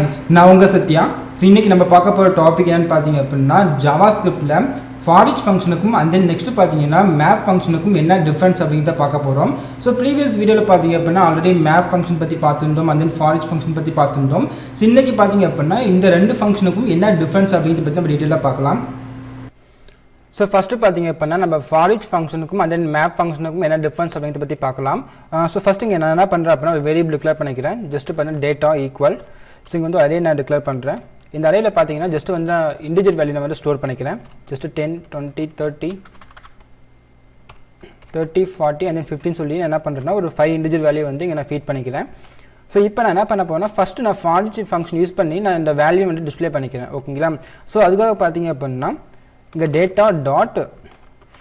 Friends, நான் உங்கள் Sathya. So இன்றைக்கி நம்ம பார்க்க போகிற டாபிக் என்னென்னு பார்த்தீங்க அப்படின்னா ஜாவாஸ்கிரிப்டில் forEach ஃபங்க்ஷனுக்கும் அண்ட் தென் நெக்ஸ்ட் பார்த்தீங்கன்னா மேப் ஃபங்க்ஷனுக்கும் என்ன டிஃப்ரென்ஸ் அப்படிங்கிறத பார்க்க போகிறோம். ஸோ ப்ரீவியஸ் வீடியோவில் பார்த்தீங்க அப்படின்னா ஆல்ரெடி மேப் ஃபங்க்ஷன் பற்றி பார்த்துருந்தோம் அண்ட் தென் forEach ஃபங்க்ஷன் பற்றி பார்த்துருந்தோம். ஸோ இன்றைக்கி பார்த்தீங்க அப்படின்னா இந்த ரெண்டு ஃபங்க்ஷனுக்கும் என்ன டிஃப்ரென்ஸ் அப்படிங்கிறத பற்றி நம்ம டீட்டெயிலாக பார்க்கலாம். ஸோ ஃபஸ்ட்டு பார்த்தீங்க அப்படின்னா நம்ம forEach ஃபங்க்ஷனுக்கும் அண்ட் தென் மேப் ஃபங்க்ஷனுக்கும் என்ன டிஃப்ரென்ஸ் அப்படிங்கிறத பற்றி பார்க்கலாம். ஸோ ஃபஸ்ட்டு இங்கே நான் என்ன பண்ணுறேன் அப்படின்னா ஒரு வேரியபிள் டிக்ளேர் பண்ணிக்கிறேன். ஜஸ்ட் பண்ண டேட்டா ஈக்குவல். ஸோ இங்கே வந்து அரே நான் டிக்ளேர் பண்ணுறேன். இந்த அரேயில் பார்த்தீங்கன்னா ஜஸ்ட் வந்து இன்டிஜர் வேல்யூ நான் வந்து ஸ்டோர் பண்ணிக்கிறேன். ஜஸ்ட் 10, 20, 30, 40 அண்ட் தென் 15 சொல்லி என்ன பண்ணுறேன்னா ஒரு 5 இன்டிஜர் வேல்யூ வந்து இங்கே நான் ஃபீட் பண்ணிக்கிறேன். ஸோ இப்போ நான் என்ன பண்ண போனால் ஃபஸ்ட்டு நான் forEach ஃபங்க்ஷன் யூஸ் பண்ணி நான் இந்த வேல்யூ வந்து டிஸ்பிளே பண்ணிக்கிறேன். ஓகேங்களா? ஸோ அதுக்காக பார்த்தீங்க அப்படின்னா இங்கே டேட்டா டாட்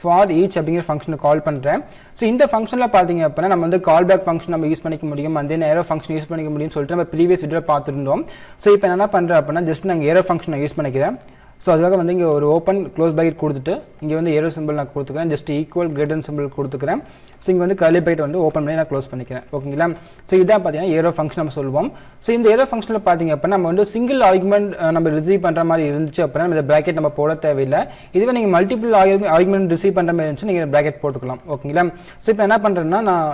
forEach அப்படிங்கிற ஃபங்க்ஷனை கால் பண்ணுறேன். ஸோ இந்த ஃபங்க்ஷனில் பார்த்தீங்க அப்படின்னா நம்ம வந்து கால் பேக் ஃபங்க்ஷன் நம்ம யூஸ் பண்ணிக்க முடியும் and then arrow function use பண்ணிக்க முடியும்னு சொல்லிட்டு நம்ம ப்ரீவியஸ் வீடியோவில் பார்த்துருந்தோம். ஸோ இப்போ என்ன பண்ணுறேன் அப்படின்னா ஜஸ்ட் நாங்கள் ஏரோ ஃபங்க்ஷனை யூஸ் பண்ணிக்கிறேன். ஸோ அதுக்காக வந்து இங்கே ஒரு ஓப்பன் க்ளோஸ் பைட் கொடுத்துட்டு இங்கே வந்து ஏரோ சிம்பிள் நான் கொடுத்துக்கிறேன். ஜஸ்ட் ஈக்குவல் கிரேட்டர் சிம்பிள் கொடுத்துக்கிறேன். ஸோ இங்கே வந்து கர்லி பைட் வந்து ஓப்பன் பண்ணி நான் க்ளோஸ் பண்ணிக்கிறேன். ஓகேங்களா? ஸோ இதான் பார்த்தீங்கன்னா ஏரோ ஃபங்க்ஷன் நம்ம சொல்லுவோம். ஸோ இந்த ஏரோ ஃபங்க்ஷனில் பார்த்தீங்க அப்படின்னா நம்ம வந்து சிங்கிள் ஆர்குமெண்ட் நம்ம ரிசீவ் பண்ணுற மாதிரி இருந்துச்சு அப்படின்னா நம்ம இந்த ப்ராக்கெட் நம்ம போட தேவையில்லை. இதுவே நீங்கள் மல்டிபிள் ஆர்குமெண்ட் ரிசீவ் பண்ணுற மாதிரி இருந்துச்சு நீங்கள் ப்ராக்கெட் போட்டுக்கலாம். ஓகேங்களா? ஸோ இப்போ என்ன பண்ணுறேன்னா நான்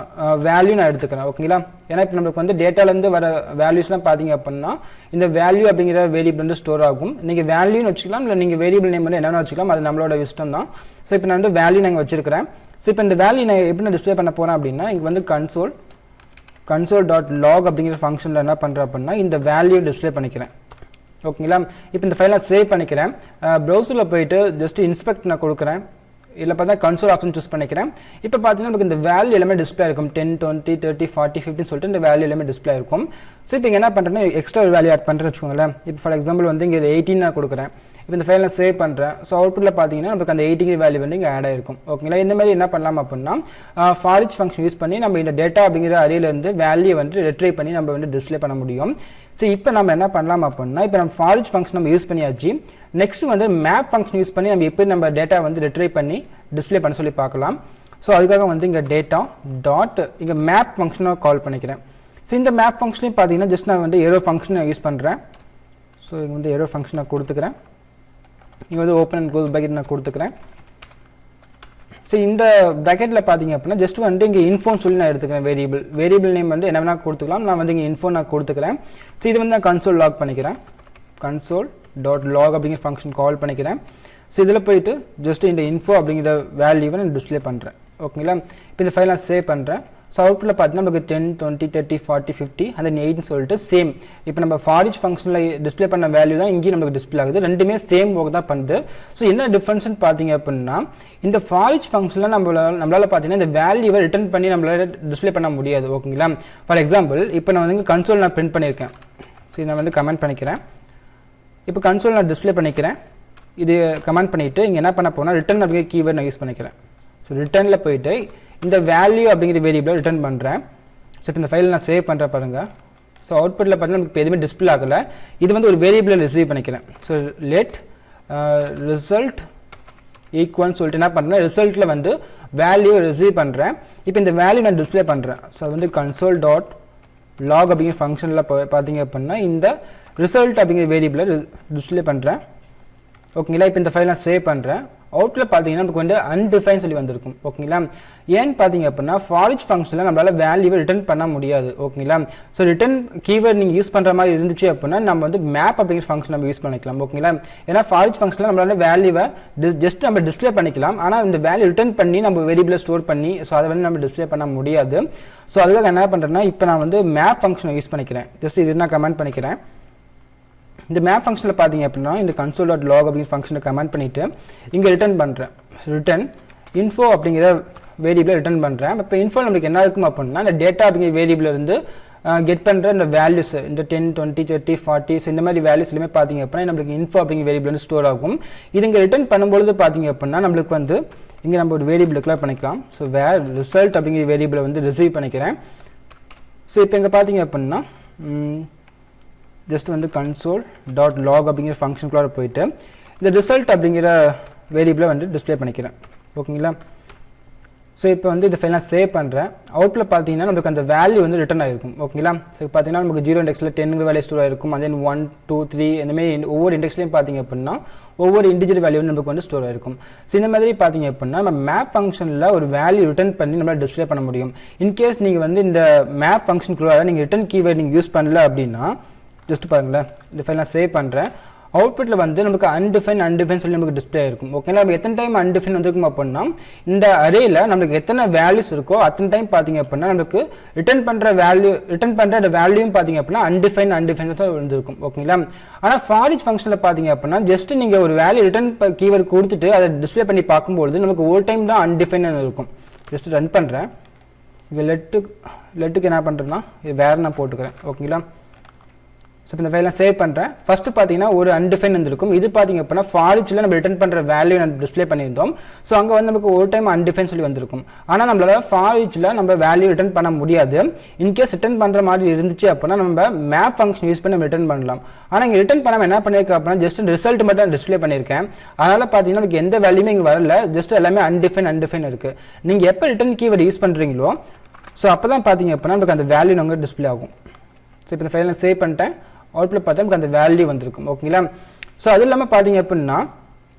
வேல்யூ நான் எடுத்துக்கிறேன். ஓகேங்களா? ஏன்னா இப்போ நம்மளுக்கு வந்து டேட்டாலேருந்து வர வேல்யூஸ்லாம் பார்த்தீங்க அப்படின்னா இந்த வேல்யூ அப்படிங்கிற வேரியபிள் வந்து ஸ்டோர் ஆகும். நீங்கள் வேல்யூன்னு வச்சுக்கலாம், இல்லை நீங்கள் வேரியபிள் நேம் வந்து என்னென்ன வச்சுக்கலாம், அது நம்மளோட இஷ்டம் தான். ஸோ இப்போ நான் வந்து வேல்யூ நாங்கள் வச்சிருக்கிறேன். ஸோ இப்போ இந்த வேல்யூ நான் எப்படி நான் டிஸ்பிளே பண்ண போகிறேன் அப்படின்னா இங்கே வந்து console.log அப்படிங்கிற ஃபங்க்ஷனில் என்ன பண்ணுறேன் அப்படின்னா இந்த வேல்யூ டிஸ்பிளே பண்ணிக்கிறேன். ஓகேங்களா? இப்போ இந்த ஃபைலை சேவ் பண்ணிக்கிறேன். ப்ரௌசரில் போயிட்டு ஜஸ்ட் இன்ஸ்பெக்ட் நான் கொடுக்குறேன். இதில் பார்த்தா கன்சோல் ஆப்ஷன் சூஸ் பண்ணிக்கிறேன். இப்போ பார்த்தீங்கன்னா நமக்கு இந்த வேல்யூ எல்லாமே டிஸ்பிளே இருக்கும். 10, 20, 30, 40, 50 சொல்லிட்டு இந்த வேல்யூ எல்லாமே டிஸ்பிளே இருக்கும். ஸோ இப்போ இங்கே என்ன பண்ணுறேன்னா எக்ஸ்ட்ரா ஒரு வேல்யூ ஆட் பண்ணுறேன்னு வச்சுக்கோங்களேன். இப்போ ஃபார் எக்ஸாம்பிள் வந்து இங்கே 18 நான் கொடுக்குறேன். இப்போ இந்த ஃபைலை சேவ் பண்ணுறேன். ஸோ அவுட்புட்டில் பார்த்தீங்கன்னா நமக்கு அந்த 18 வேல்யூ வந்து இங்கே ஆட் ஆயிருக்கும். ஓகேங்களா? இந்த மாதிரி என்ன பண்ணலாம் அப்படின்னா forEach ஃபங்க்ஷன் யூஸ் பண்ணி நம்ம இந்த டேட்டா அப்படிங்கிற அரேலேருந்து வேல்யூ வந்து ரெட்ரைவ் பண்ணி நம்ம வந்து டிஸ்பிளே பண்ண முடியும். ஸோ இப்போ நம்ம என்ன பண்ணலாம் அப்படின்னா இப்போ நம்ம forEach ஃபங்க்ஷன் நம்ம யூஸ் பண்ணியாச்சு. நெக்ஸ்ட் வந்து மேப் ஃபங்க்ஷன் யூஸ் பண்ணி நம்ம எப்படி நம்ம டேட்டா வந்து ரெட்ரைவ் பண்ணி டிஸ்பிளே பண்ண சொல்லி பார்க்கலாம். ஸோ அதுக்காக வந்து இங்கே டேட்டா டாட் இங்கே மேப் ஃபங்க்ஷனை கால் பண்ணிக்கிறேன். ஸோ இந்த மேப் ஃபங்க்ஷனையும் பார்த்தீங்கன்னா ஜஸ்ட் நான் வந்து ஏரோ ஃபங்க்ஷனை யூஸ் பண்ணுறேன். ஸோ இங்கே வந்து ஏரோ ஃபங்க்ஷனை கொடுத்துக்கிறேன். இங்கே வந்து ஓப்பன் அண்ட் க்ளோஸ் ப்ராக்கெட் நான் கொடுத்துக்கிறேன். ஸோ இந்த ப்ராக்கெட்டில் பார்த்தீங்க அப்படின்னா ஜஸ்ட் வந்து இங்கே இன்ஃபோன்னு சொல்லி நான் எடுத்துக்கிறேன். வேரியபிள் நேம் வந்து என்ன வேணால் கொடுத்துக்கலாம். நான் வந்து இங்கே இன்ஃபோ நான் கொடுத்துக்கிறேன். ஸோ இது வந்து நான் கன்சோல் லாக் பண்ணிக்கிறேன். console.log அப்படிங்கிற ஃபங்க்ஷன் கால் பண்ணிக்கிறேன். ஸோ இதில் போயிட்டு ஜஸ்ட் இந்த இன்ஃபோ அப்படிங்கிற வேல்யூவை நான் டிஸ்பிளே பண்ணுறேன். ஓகேங்களா? இப்போ இந்த ஃபைல் நான் சேவ் பண்ணுறேன். ஸோ அவுட்புட்டில் பார்த்தீங்கன்னா நமக்கு 10, 20, 30, 40, 50 and then 8 சொல்லிட்டு சேம் இப்போ நம்ம forEach ஃபங்க்ஷனில் டிஸ்பிளே பண்ண வேல்யூ தான் இங்கேயும் நமக்கு டிஸ்பிளே ஆகுது. ரெண்டுமே சேம் ஒர்க் தான் பண்ணுது. ஸோ என்ன டிஃப்ரென்ஸ்னு பார்த்தீங்க அப்படின்னா இந்த forEach ஃபங்க்ஷனில் நம்மளால் பார்த்தீங்கன்னா இந்த வேல்யூவை ரிட்டர்ன் பண்ணி நம்மளால டிஸ்பிளே பண்ண முடியாது. ஓகேங்களா? ஃபார் எக்ஸாம்பிள் இப்போ நான் வந்து கன்சோல் நான் பிரிண்ட் பண்ணியிருக்கேன். ஸோ நான் வந்து கமெண்ட் பண்ணிக்கிறேன். இப்போ கன்சோல் நான் டிஸ்பிளே பண்ணிக்கிறேன். இது கமெண்ட் பண்ணிவிட்டு இங்கே என்ன பண்ண போனால் ரிட்டர்ன் அப்படிங்கிற கீவேர்ட் நான் யூஸ் பண்ணிக்கிறேன். ஸோ ரிட்டர்னில் போயிட்டு இந்த வேல்யூ அப்படிங்கிற வேரியபிளை ரிட்டர்ன் பண்ணுறேன். ஸோ இப்போ இந்த ஃபைல் நான் சேவ் பண்ணுறேன் பாருங்கள். ஸோ அவுட்புட்டில் பார்த்தீங்கன்னா நமக்கு எதுவுமே டிஸ்பிளே ஆகலை. இது வந்து ஒரு வேரியபிளை ரிசீவ் பண்ணிக்கிறேன். ஸோ லெட் ரிசல்ட் ஈக்குவல்னு சொல்லிட்டு என்ன பண்ணுறேன் ரிசல்ட்டில் வந்து வேல்யூ ரிசீவ் பண்ணுறேன். இப்போ இந்த வேல்யூ நான் டிஸ்பிளே பண்ணுறேன். ஸோ அது வந்து console.log அப்படிங்கிற ஃபங்க்ஷனில் பார்த்தீங்க அப்படின்னா இந்த ரிசல்ட் அப்படிங்கிற வேரியபிளை டிஸ்பிளே பண்ணுறேன். ஓகேங்களா? இப்போ இந்த ஃபைல் நான் சேவ் பண்ணுறேன். அவுட்டில் பார்த்தீங்கன்னா நமக்கு வந்து அன்டிஃபைன் சொல்லி வந்திருக்கும். ஓகேங்களா? ஏன்னு பார்த்தீங்க அப்படின்னா forEach ஃபங்க்ஷனில் நம்மளால் வேல்யூவை ரிட்டர்ன் பண்ண முடியாது. ஓகேங்களா? ஸோ ரிட்டர்ன் கீவேர்ட் நீங்கள் யூஸ் பண்ணுற மாதிரி இருந்துச்சு அப்படின்னா நம்ம வந்து மேப் அப்படிங்கிற ஃபங்க்ஷன் நம்ம யூஸ் பண்ணிக்கலாம். ஓகேங்களா? ஏன்னா forEach ஃபங்க்ஷனில் நம்மளால வேல்யூவை ஜஸ்ட் நம்ம டிஸ்பிளே பண்ணிக்கலாம். ஆனால் இந்த வேல்யூ ரிட்டர்ன் பண்ணி நம்ம வேரியபிளை ஸ்டோர் பண்ணி ஸோ அதை வந்து நம்ம டிஸ்பிளே பண்ண முடியாது. ஸோ அதுக்காக என்ன பண்ணுறேன்னா இப்போ நான் வந்து மேப் ஃபங்க்ஷனை யூஸ் பண்ணிக்கிறேன். ஜஸ்ட் இது நான் கமெண்ட் பண்ணிக்கிறேன். இந்த மேப் ஃபங்க்ஷனில் பார்த்தீங்க அப்படின்னா இந்த console.log அப்படிங்கிற ஃபங்க்ஷனை கமெண்ட் பண்ணிவிட்டு இங்கே ரிட்டர்ன் பண்ணுறேன். ரிட்டர்ன் இன்ஃபோ அப்படிங்கிற வேரியபிளை ரிட்டர்ன் பண்ணுறேன். இப்போ இன்ஃபோ நம்மளுக்கு என்ன இருக்கும் அப்படின்னா இந்த டேட்டா அப்படிங்கிற வேரியபிள் இருந்து கெட் பண்ணுற இந்த வேல்யூஸ் இந்த 10, 20, 30, 40 ஸோ இந்த மாதிரி வேல்யூஸ் எல்லாமே பார்த்தீங்க அப்படின்னா நம்மளுக்கு இன்ஃபோ அப்படிங்கிற வேரியபிள் வந்து ஸ்டோர் ஆகும். இது இங்கே ரிட்டர்ன் பண்ணும்பொழுது பார்த்தீங்க அப்படின்னா நம்மளுக்கு வந்து இங்கே நம்ம ஒரு வேரியபிள் டிக்ளேர் பண்ணிக்கலாம். ஸோ ரிசல்ட் அப்படிங்கிற வேரியபிளை வந்து ரிசீவ் பண்ணிக்கிறேன். ஸோ இப்போ இங்கே பார்த்தீங்க அப்படின்னா ஜஸ்ட் வந்து console.log அப்படிங்கிற ஃபங்க்ஷனுக்குள்ளார போயிட்டு இந்த ரிசல்ட் அப்படிங்கிற வேரியபிளை வந்து டிஸ்பிளே பண்ணிக்கிறேன். ஓகேங்களா? ஸோ இப்போ வந்து இந்த ஃபைல் நான் சேவ் பண்ணுறேன். அவுட்ல பார்த்தீங்கன்னா நமக்கு அந்த வேல்யூ வந்து ரிட்டர்ன் ஆகிருக்கும். ஓகேங்களா? ஸோ பார்த்தீங்கன்னா நமக்கு 0 இண்டெக்ஸில் 10 வேல்யூ ஸ்டோர் ஆகிருக்கும். அண்ட் தென் 1 2 3 இந்தமாதிரி ஒவ்வொரு இண்டெக்ஸ்லையும் பார்த்தீங்க அப்படின்னா ஒவ்வொரு இண்டிஜுவல் வேல்யூ நமக்கு வந்து ஸ்டோர் ஆகிருக்கும். ஸோ இந்த மாதிரி பார்த்தீங்க அப்படின்னா நம்ம மேப் ஃபங்க்ஷனில் ஒரு வேல்யூ ரிட்டர்ன் பண்ணி நம்மளால் டிஸ்பிளே பண்ண முடியும். இன்கேஸ் நீங்கள் வந்து இந்த மேப் ஃபங்க்ஷனுக்குள்ள நீங்கள் ரிட்டர்ன் கீவேர்ட் நீங்கள் யூஸ் பண்ணல அப்படின்னா ஜஸ்ட் பாருங்களேன், இந்த ஃபைல் நான் சேவ் பண்ணுறேன். அவுட்புட்ல வந்து நமக்கு அன்டிஃபைன் சொல்லி நமக்கு டிஸ்பிளே இருக்கும். ஓகேங்களா? நம்ம எத்தனை டைம் அன்டிஃபைன் வந்திருக்கும் அப்படின்னா இந்த அரேல நமக்கு எத்தனை வேல்யூஸ் இருக்கோ அத்தனை டைம் பார்த்தீங்க அப்படின்னா நமக்கு ரிட்டர்ன் பண்ற வேல்யூயும் பார்த்தீங்க அப்படின்னா அன்டிஃபைன் தான் வந்திருக்கும். ஓகேங்களா? ஆனால் ஃபாரிச் ஃபங்க்ஷன்ல பார்த்தீங்க அப்படின்னா ஜஸ்ட் நீங்க ஒரு வேல்யூ ரிட்டர்ன் கீவேர்ட் கொடுத்துட்டு அதை டிஸ்பிளே பண்ணி பார்க்கும்போது நமக்கு ஒரு டைம் தான் அன்டிஃபைன் இருக்கும். ஜஸ்ட் ரன் பண்றேன். இங்கே லெட்டுக்கு என்ன பண்றேன்னா இது வேற நான் போட்டுக்கிறேன். ஓகேங்களா? ஸோ இந்த ஃபைலை சேவ் பண்ணுறேன். ஃபர்ஸ்ட் பார்த்தீங்கன்னா ஒரு அன்டிஃபைன் வந்துருக்கும். இது பார்த்தீங்க அப்படின்னா ஃபாரிச்சில் நம்ம ரிட்டர்ன் பண்ணுற வேல்யூ நம்ம டிஸ்பிளே பண்ணியிருந்தோம். ஸோ அங்கே வந்து நமக்கு ஒரு டைம் அன்டிஃபைன் சொல்லி வந்திருக்கும். ஆனால் நம்மளால ஃபாரிச்சில் நம்ம வேல்யூ ரிட்டர்ன் பண்ண முடியாது. இன்கேஸ் ரிட்டர்ன் பண்ணுற மாதிரி இருந்துச்சு அப்படின்னா நம்ம மேப் ஃபங்க்ஷன் யூஸ் பண்ணி நம்ம ரிட்டர்ன் பண்ணலாம். ஆனால் இங்கே ரிட்டர்ன் பண்ணாமல் என்ன பண்ணியிருக்கேன் அப்படின்னா ஜஸ்ட் ரிசல்ட் மட்டும் டிஸ்பிளே பண்ணியிருக்கேன். அதனால பார்த்தீங்கன்னா நமக்கு எந்த வேல்யூமே இங்கே வரல. ஜஸ்ட் எல்லாமே அன்டிஃபைன் இருக்கு. நீங்கள் எப்போ ரிட்டர்ன் கீவேர்ட் யூஸ் பண்ணுறீங்களோ ஸோ அப்போ தான் பார்த்தீங்க அப்படின்னா நமக்கு அந்த வேல்யூ நமக்கு டிஸ்பிளே ஆகும். ஸோ இப்போ இந்த ஃபைலை சேவ் பண்ணிட்டேன். அவுட்ல பார்த்தா நமக்கு அந்த வேல்யூ வந்திருக்கும். ஓகேங்களா? ஸோ அது இல்லாமல் பார்த்தீங்க அப்படின்னா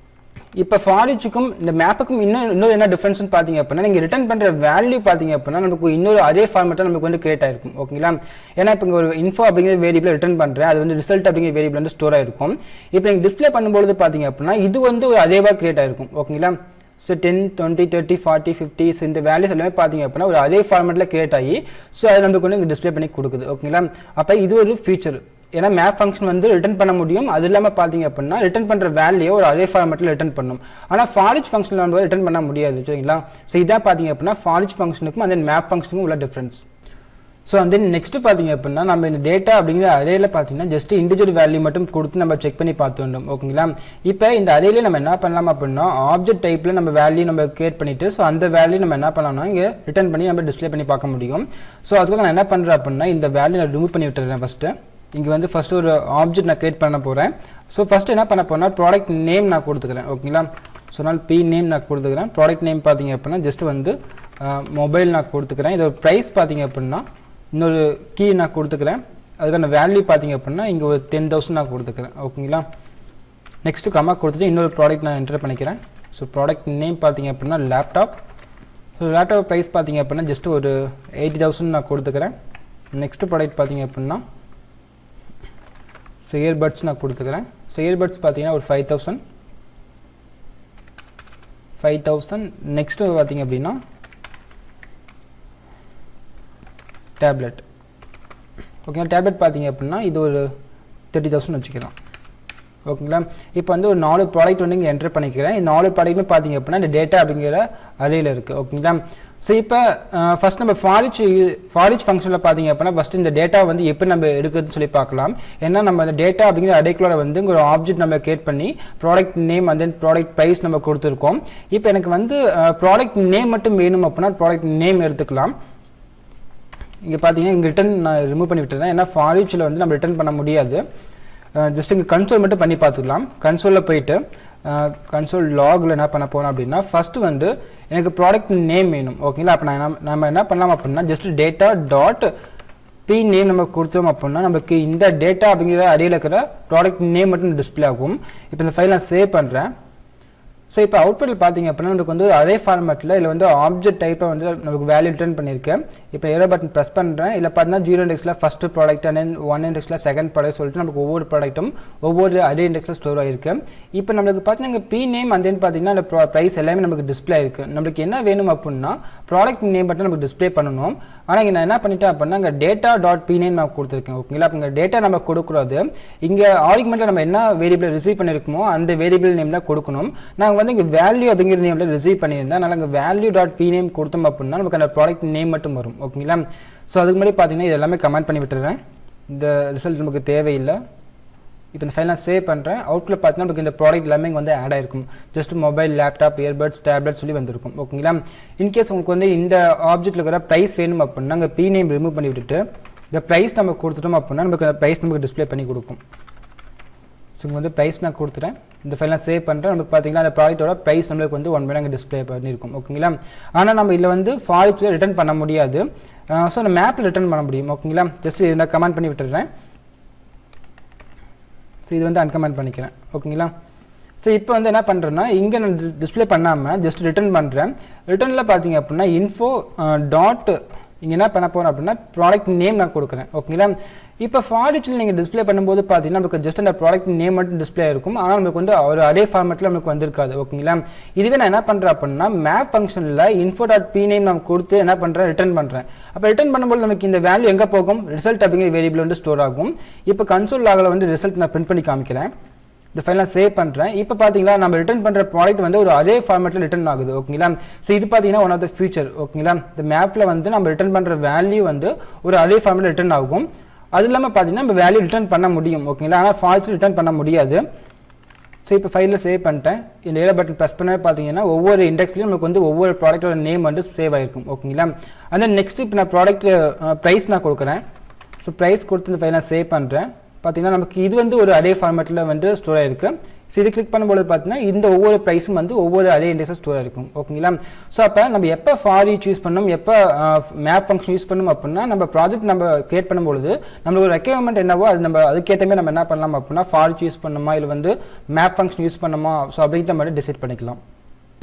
இப்போ ஃபாரிச்சுக்கும் இந்த மேப்புக்கும் இன்னொரு என்ன டிஃபரன்ஸ்னு பார்த்தீங்க அப்படின்னா நீங்கள் ரிட்டர்ன் பண்ணுற வேல்யூ பார்த்தீங்க அப்படின்னா நமக்கு இன்னொரு அதே ஃபார்மேட்டில் நமக்கு வந்து கிரியேட் ஆயிருக்கும். ஓகேங்களா? ஏன்னா இப்போ இங்கே ஒரு இன்ஃபோ அப்படிங்கிற வேரியபிள் ரிட்டர்ன் பண்ணுறேன், அது வந்து ரிசல்ட் அப்படிங்கிற வேரியபிள் வந்து ஸ்டோர் ஆயிருக்கும். இப்போ நீங்கள் டிஸ்பிளே பண்ணும்போது பார்த்தீங்க அப்படின்னா இது வந்து ஒரு அதேவாக கிரியேட் ஆயிருக்கும். ஓகேங்களா? ஸோ 10 20 30 40 50 ஸோ இந்த வேல்யூஸ் எல்லாமே பார்த்தீங்க அப்படின்னா ஒரு அதே ஃபார்மேட்டில் கிரியேட் ஆகி ஸோ அது நமக்கு வந்து டிஸ்பிளே பண்ணி கொடுக்குது. ஓகேங்களா? அப்போ இது ஒரு ஃபீச்சர். ஏன்னா மேப் ஃபங்க்ஷன் வந்து ரிட்டர்ன் பண்ண முடியும். அது இல்லாமல் பார்த்தீங்க அப்படின்னா ரிட்டர்ன் பண்ணுற வேல்யூ ஒரு அதே ஃபார்மேட்டில் ரிட்டர்ன் பண்ணும். ஆனால் ஃபாரிச் ஃபங்க்ஷனில் வந்து ரிட்டர்ன் பண்ண முடியாது. சரிங்களா? ஸோ இதான் பார்த்தீங்க அப்படின்னா ஃபாரிச் ஃபங்க்ஷனுக்கும் அந்த மேப் ஃபங்க்ஷனுக்கும் உள்ள டிஃபரன்ஸ். ஸோ அந்த நெக்ஸ்ட் பார்த்தீங்க அப்படின்னா நம்ம இந்த டேட்டா அப்படிங்கிற அரேல பார்த்தீங்கன்னா ஜஸ்ட் இண்டிவிஜுவல் வேல்யூ மட்டும் கொடுத்து நம்ம செக் பண்ணி பார்த்து வந்தோம். ஓகேங்களா? இப்போ இந்த அரேல நம்ம என்ன பண்ணலாம் அப்படின்னா ஆப்ஜெக்ட் டைப்ல நம்ம வேல்யூ நம்ம கிரியேட் பண்ணிட்டு ஸோ அந்த வேல்யூ நம்ம என்ன பண்ணலாம்னா இங்கே ரிட்டர்ன் பண்ணி நம்ம டிஸ்பிளே பண்ணி பார்க்க முடியும். ஸோ அதுக்கு நான் என்ன பண்ணுறேன் அப்படின்னா இந்த வேல்யூ நான் ரிமூவ் பண்ணி விட்டுறேன். இங்கே வந்து ஃபர்ஸ்ட் ஒரு ஆப்ஜெக்ட் நான் கிரியேட் பண்ண போகிறேன். ஸோ ஃபர்ஸ்ட் என்ன பண்ண போறேன்னா ப்ராடக்ட் நேம் நான் கொடுத்துக்கிறேன். ஓகேங்களா? ஸோ நான் பி நேம் நான் கொடுத்துக்கிறேன். ப்ராடக்ட் நேம் பார்த்தீங்க அப்படின்னா ஜஸ்ட் வந்து மொபைல் நான் கொடுத்துக்கிறேன். இதோட ப்ரைஸ் பார்த்தீங்க அப்படின்னா இன்னொரு கீ நான் கொடுத்துக்கிறேன். அதுக்கான வேல்யூ பார்த்தீங்க அப்படின்னா இங்கே ஒரு 10,000 நான் கொடுத்துக்கிறேன். ஓகேங்களா? நெக்ஸ்ட் கமா கொடுத்துட்டு இன்னொரு ப்ராடக்ட் நான் என்டர் பண்ணிக்கிறேன். ஸோ ப்ராடக்ட் நேம் பார்த்தீங்க அப்படின்னா லேப்டாப். ஸோ லேப்டாப் ப்ரைஸ் பார்த்தீங்க அப்படின்னா ஜஸ்ட் ஒரு 80,000 நான் கொடுத்துக்கிறேன். நெக்ஸ்ட் ப்ராடக்ட் பார்த்தீங்க அப்படின்னா ஸோ இயர்பட்ஸ் நான் கொடுத்துக்கிறேன். ஸோ இயர்பட்ஸ் பார்த்தீங்கன்னா ஒரு 5,000. நெக்ஸ்ட் பார்த்தீங்க அப்படின்னா டேப்லெட். ஓகேங்களா? டேப்லெட் பார்த்தீங்க அப்படின்னா இது ஒரு 30,000 வச்சுக்கலாம். ஓகேங்களா? இப்போ வந்து ஒரு 4 ப்ராடக்ட் வந்து இங்கே என்டர் பண்ணிக்கிறேன். இந்த 4 ப்ராடக்ட்மே பார்த்தீங்க அப்படின்னா இந்த டேட்டா அப்படிங்கிற அரேல இருக்குது. ஓகேங்களா? ஸோ இப்போ ஃபர்ஸ்ட் நம்ம ஃபாரிச் ஃபங்க்ஷனில் பார்த்தீங்க அப்படின்னா ஃபர்ஸ்ட் இந்த டேட்டா வந்து எப்படி நம்ம எடுக்கிறதுன்னு சொல்லி பார்க்கலாம். ஏன்னா நம்ம அந்த டேட்டா அப்படிங்கிற அரேக்குள்ள வந்து ஒரு ஆப்ஜெக்ட் நம்ம கிரியேட் பண்ணி product name and then product price நம்ம கொடுத்துருக்கோம். இப்போ எனக்கு வந்து ப்ராடக்ட் நேம் மட்டும் வேணும் அப்படின்னா ப்ராடக்ட் நேம் எடுத்துக்கலாம். இங்கே பார்த்தீங்கன்னா இங்கே ரிட்டர்ன் நான் ரிமூவ் பண்ணி விட்டுறேன். ஏன்னா ஃபாரிச்சில் வந்து நம்ம ரிட்டர்ன் பண்ண முடியாது. ஜஸ்ட் இங்கே கன்சோல் மட்டும் பண்ணி பார்த்துக்கலாம். கன்சோலில் போயிட்டு கன்சோல் லாகில் என்ன பண்ண போகிறோம் அப்படின்னா ஃபர்ஸ்ட் வந்து எனக்கு ப்ராடக்ட் நேம் வேணும். ஓகேங்களா? அப்போ நம்ம என்ன பண்ணலாம் அப்படின்னா just data dot p name நம்ம கொடுத்தோம் அப்படின்னா நமக்கு இந்த டேட்டா அப்படிங்கிற அரேல இருக்கிற ப்ராடக்ட் நேம் மட்டும் டிஸ்பிளே ஆகும். இப்போ இந்த ஃபைல் நான் சேவ் பண்ணுறேன். ஸோ இப்போ அவுட்புட்டில் பார்த்தீங்க அப்படின்னா நமக்கு வந்து அதே ஃபார்மேட்டில் இதில் வந்து ஆப்ஜெக்ட் டைப்பை வந்து நமக்கு வேல்யூ ரிட்டர்ன் பண்ணியிருக்கேன். இப்போ ஏரோ பட்டன் ப்ரெஸ் பண்ணுறேன். இல்லை பார்த்தீங்கன்னா 0 இண்டெக்ஸில் ஃபஸ்ட்டு ப்ராடக்ட் அண்ட் தென் 1 இண்டெக்ஸில் செகண்ட் ப்ராடக்ட் சொல்லிட்டு நமக்கு ஒவ்வொரு ப்ராடக்ட்டும் ஒவ்வொரு அதே இண்டெக்ஸில் ஸ்டோர் ஆகிருக்கு. இப்போ நம்மளுக்கு பார்த்தீங்கன்னா பி நேம் அண்ட் தென் பார்த்தீங்கன்னா அந்த ப்ரைஸ் எல்லாமே நமக்கு டிஸ்பிளே இருக்குது. நம்மளுக்கு என்ன வேணும் அப்படின்னா ப்ராடக்ட் நேம் மட்டும் நமக்கு டிஸ்பிளே பண்ணணும். ஆனால் இங்கே நான் என்ன பண்ணிட்டேன் அப்படின்னா இங்கே டேட்டா டாட் பி நேம் நான் கொடுத்துருக்கேன். ஓகேங்களா? அப்போ இங்கே டேட்டா நம்ம கொடுக்கூடாது. இங்கே ஆர்குமெண்ட்டில் நம்ம என்ன வேரியபிள் ரிசீவ் பண்ணியிருக்கோமோ அந்த வேரியபிள் நேம் தான் கொடுக்கணும். நாங்கள் வந்து இங்கே வேல்யூ அப்படிங்கிற நேம்ல ரிசீவ் பண்ணியிருந்தேன். அதனால இங்கே வேல்யூ டாட் பி நேம் கொடுத்தோம் அப்படின்னா நமக்கு அந்த ப்ராடக்ட் நேம் மட்டும் வரும். ஓகேங்களா? ஸோ அதுக்கு முன்னாடி பார்த்தீங்கன்னா இது எல்லாமே கமெண்ட் பண்ணி விட்டுறேன். இந்த ரிசல்ட் நமக்கு தேவையில்லை. இப்போ இந்த ஃபைல் நான் சேவ் பண்ணுறேன். அவுட்ல பார்த்தீங்கன்னா நமக்கு இந்த ப்ராடக்ட் எல்லாமே இங்கே வந்து ஆட் ஆயிருக்கும். Just mobile, laptop, earbuds, tablet சொல்லி வந்திருக்கும். ஓகேங்களா? இன்கேஸ் உங்களுக்கு வந்து இந்த ஆப்ஜெக்ட்ல இருக்கிற ப்ரைஸ் வேணும் அப்படின்னா அங்கே பி நேம் ரிமூவ் பண்ணி விட்டுட்டு இந்த ப்ரைஸ் நம்ம கொடுத்துட்டோம் அப்படின்னா நமக்கு அந்த ப்ரைஸ் நமக்கு டிஸ்பிளே பண்ணி கொடுக்கும். ஸோ இங்கே வந்து ப்ரைஸ் நான் கொடுத்துட்டேன். இந்த ஃபைல் நான் சேவ் பண்ணுறேன். நமக்கு பார்த்தீங்கன்னா அந்த ப்ராடக்ட்டோட ப்ரைஸ் நம்மளுக்கு வந்து 1 அங்கே டிஸ்பிளே பண்ணியிருக்கும். ஓகேங்களா? ஆனால் நம்ம இதில் வந்து forEach ரிட்டர்ன் பண்ண முடியாது. ஸோ அந்த மேப்பில் ரிட்டர்ன் பண்ண முடியும். ஓகேங்களா? ஜஸ்ட் இதை நான் கமெண்ட் பண்ணி விட்டுறேன். ஸோ இது வந்து அன்கமெண்ட் பண்ணிக்கிறேன். ஓகேங்களா? ஸோ இப்போ வந்து என்ன பண்ணுறேன்னா இங்கே நான் டிஸ்பிளே பண்ணாமல் ஜஸ்ட் ரிட்டர்ன் பண்ணுறேன். ரிட்டர்னில் பார்த்தீங்க அப்படின்னா info டாட் இங்கே என்ன பண்ண போகிறேன் அப்படின்னா ப்ராடக்ட் நேம் நான் கொடுக்குறேன். ஓகேங்களா? இப்போ forEachல நீங்கள் டிஸ்பிளே பண்ணும்போது பார்த்தீங்கன்னா நமக்கு ஜஸ்ட் அந்த ப்ராடக்ட் நேம் மட்டும் டிஸ்பிளே இருக்கும். ஆனால் நமக்கு வந்து ஒரு அதே ஃபார்மேட்டில் நமக்கு வந்திருக்காது. ஓகேங்களா? இதுவே நான் என்ன பண்ணுறேன் அப்படின்னா மேப் ஃபங்க்ஷனில் info.p நேம் நான் கொடுத்து என்ன பண்ணுறேன் ரிட்டர்ன் பண்ணுறேன். அப்போ ரிட்டர்ன் பண்ணும்போது நமக்கு இந்த வேல்யூ எங்கே போகும்? ரிசல்ட் அப்படிங்கிற வேரியபிள் வந்து ஸ்டோர் ஆகும். இப்போ கன்சோல் லாகில் வந்து ரிசல்ட் நான் பிரிண்ட் பண்ணி காமிக்கிறேன். இந்த ஃபைல் நான் சேவ் பண்ணுறேன். இப்போ பார்த்தீங்களா நம்ம ரிட்டர்ன் பண்ணுற ப்ராடக்ட் வந்து ஒரு அதே ஃபார்மேட்டில் ரிட்டர்ன் ஆகுது. ஓகேங்களா? ஸோ இது பார்த்தீங்கன்னா ஒன் ஆஃப் த ஃபியூச்சர். ஓகேங்களா? இந்த மேப்பில் வந்து நம்ம ரிட்டர்ன் பண்ணுற வேல்யூ வந்து ஒரு அதே ஃபார்மேட்டில் ரிட்டர்ன் ஆகும். அது இல்லாமல் பார்த்தீங்கன்னா நம்ம வேல்யூ ரிட்டர்ன் பண்ண முடியும். ஓகேங்களா? ஆனால் forEach ரிட்டர்ன் பண்ண முடியாது. ஸோ இப்போ ஃபைலில் சேவ் பண்ணிட்டேன். இந்த ஏரோ பட்டன் ப்ரெஸ் பண்ண பார்த்தீங்கன்னா ஒவ்வொரு இண்டெக்ஸ்லையும் நமக்கு வந்து ஒவ்வொரு ப்ராடக்ட்டோட நேம் வந்து சேவ் ஆகிருக்கும். ஓகேங்களா? அந்த நெக்ஸ்ட் இப்போ நான் ப்ராடக்ட் ப்ரைஸ் நான் கொடுக்குறேன். ஸோ ப்ரைஸ் கொடுத்து இந்த ஃபைல் நான் சேவ் பண்ணுறேன். பார்த்தீங்கன்னா நமக்கு இது வந்து ஒரு அதே ஃபார்மேட்டில் வந்து ஸ்டோர் ஆகிருக்கு. ஸோ இது கிளிக் பண்ணும்போது பார்த்தீங்கன்னா இந்த ஒவ்வொரு ப்ரைஸும் வந்து ஒவ்வொரு அதே இண்டெக்ஸில் ஸ்டோர் ஆகிருக்கும். ஓகேங்களா? ஸோ அப்போ நம்ம எப்போ forEach யூஸ் பண்ணணும், எப்போ மேப் ஃபங்க்ஷன் யூஸ் பண்ணணும் அப்படின்னா நம்ம ப்ராஜெக்ட் நம்ம கிரியேட் பண்ணும்பொழுது நம்மளுக்கு ஒரு ரெக்யர்மெண்ட் என்னவோ அது நம்ம அதுக்கேற்ற மாதிரி நம்ம என்ன பண்ணலாம் அப்படின்னா forEach யூஸ் பண்ணணுமா இல்லை வந்து மேப் ஃபங்க்ஷன் யூஸ் பண்ணணுமா ஸோ அப்படிங்கிற மாதிரி டிசைட் பண்ணிக்கலாம்.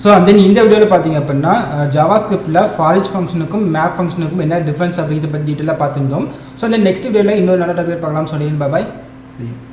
ஸோ அந்த இந்த வீடியோவில் பார்த்தீங்க அப்படின்னா ஜாவாஸ்கிரிப்டில் forEach ஃபங்க்ஷனுக்கும் மேப் ஃபங்க்ஷனுக்கும் என்ன டிஃப்ரென்ஸ் அப்படிங்கிறத பற்றி டீட்டெயிலாக பார்த்துருந்தோம். ஸோ அந்த நெக்ஸ்ட் வீடியோவில் இன்னொரு நல்ல டாபிக் பார்க்கலாம். சொல்லிடுங்க. பாய். See you.